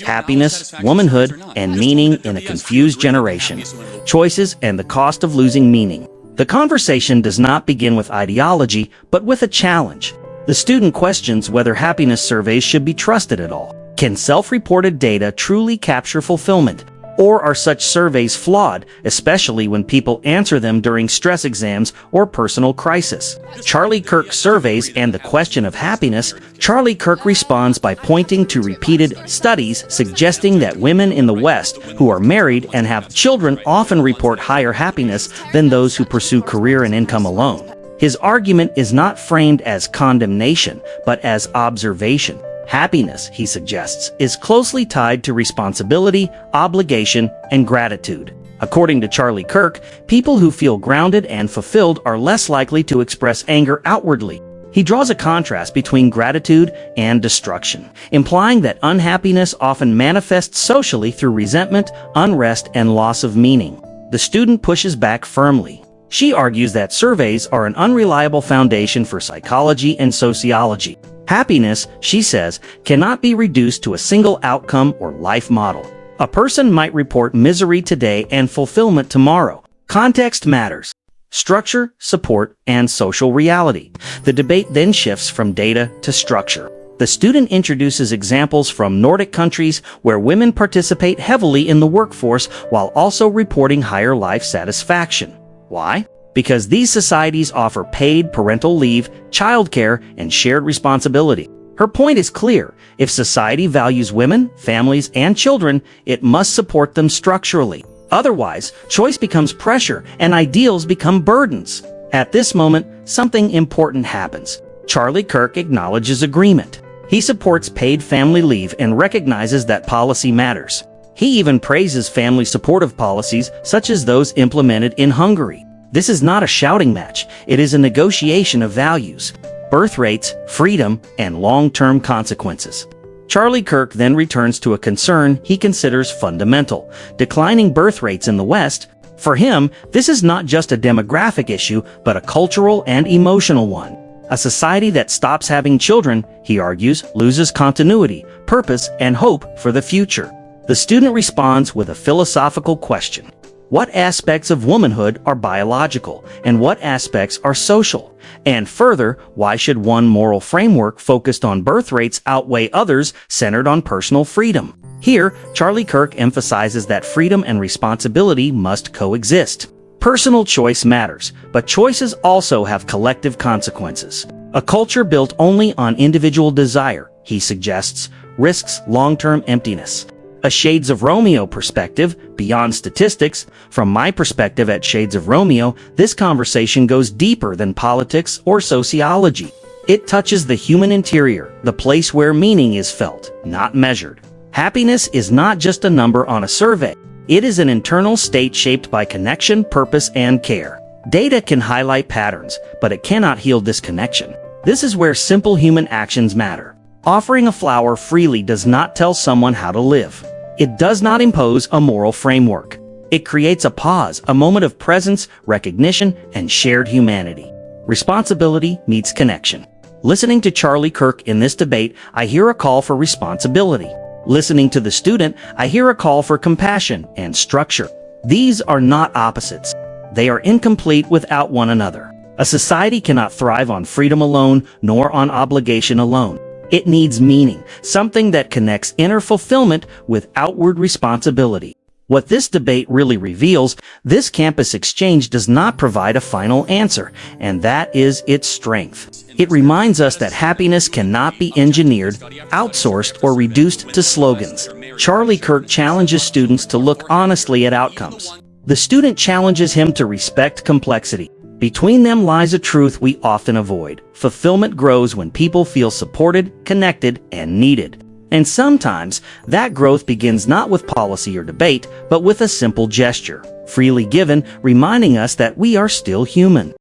happiness, womanhood, and meaning in a confused generation. Choices and the cost of losing meaning. The conversation does not begin with ideology, but with a challenge. The student questions whether happiness surveys should be trusted at all. Can self-reported data truly capture fulfillment? Or are such surveys flawed, especially when people answer them during stress exams or personal crisis? Charlie Kirk surveys and the question of happiness. Charlie Kirk responds by pointing to repeated studies suggesting that women in the West who are married and have children often report higher happiness than those who pursue career and income alone. His argument is not framed as condemnation, but as observation. Happiness, he suggests, is closely tied to responsibility, obligation, and gratitude. According to Charlie Kirk, people who feel grounded and fulfilled are less likely to express anger outwardly. He draws a contrast between gratitude and destruction, implying that unhappiness often manifests socially through resentment, unrest, and loss of meaning. The student pushes back firmly. She argues that surveys are an unreliable foundation for psychology and sociology. Happiness, she says, cannot be reduced to a single outcome or life model. A person might report misery today and fulfillment tomorrow. Context matters. Structure, support, and social reality. The debate then shifts from data to structure. The student introduces examples from Nordic countries where women participate heavily in the workforce while also reporting higher life satisfaction. Why? Because these societies offer paid parental leave, childcare, and shared responsibility. Her point is clear. If society values women, families, and children, it must support them structurally. Otherwise, choice becomes pressure and ideals become burdens. At this moment, something important happens. Charlie Kirk acknowledges agreement. He supports paid family leave and recognizes that policy matters. He even praises family supportive policies such as those implemented in Hungary. This is not a shouting match, it is a negotiation of values, birth rates, freedom, and long-term consequences. Charlie Kirk then returns to a concern he considers fundamental: declining birth rates in the West. For him, this is not just a demographic issue, but a cultural and emotional one. A society that stops having children, he argues, loses continuity, purpose, and hope for the future. The student responds with a philosophical question. What aspects of womanhood are biological, and what aspects are social? And further, why should one moral framework focused on birth rates outweigh others centered on personal freedom? Here, Charlie Kirk emphasizes that freedom and responsibility must coexist. Personal choice matters, but choices also have collective consequences. A culture built only on individual desire, he suggests, risks long-term emptiness. A Shades of Romeo perspective, beyond statistics. From my perspective at Shades of Romeo, this conversation goes deeper than politics or sociology. It touches the human interior, the place where meaning is felt, not measured. Happiness is not just a number on a survey. It is an internal state shaped by connection, purpose, and care. Data can highlight patterns, but it cannot heal disconnection. This is where simple human actions matter. Offering a flower freely does not tell someone how to live. It does not impose a moral framework. It creates a pause, a moment of presence, recognition, and shared humanity. Responsibility meets connection. Listening to Charlie Kirk in this debate, I hear a call for responsibility. Listening to the student, I hear a call for compassion and structure. These are not opposites. They are incomplete without one another. A society cannot thrive on freedom alone, nor on obligation alone. It needs meaning, something that connects inner fulfillment with outward responsibility. What this debate really reveals, this campus exchange does not provide a final answer, and that is its strength. It reminds us that happiness cannot be engineered, outsourced, or reduced to slogans. Charlie Kirk challenges students to look honestly at outcomes. The student challenges him to respect complexity. Between them lies a truth we often avoid. Fulfillment grows when people feel supported, connected, and needed. And sometimes, that growth begins not with policy or debate, but with a simple gesture, freely given, reminding us that we are still human.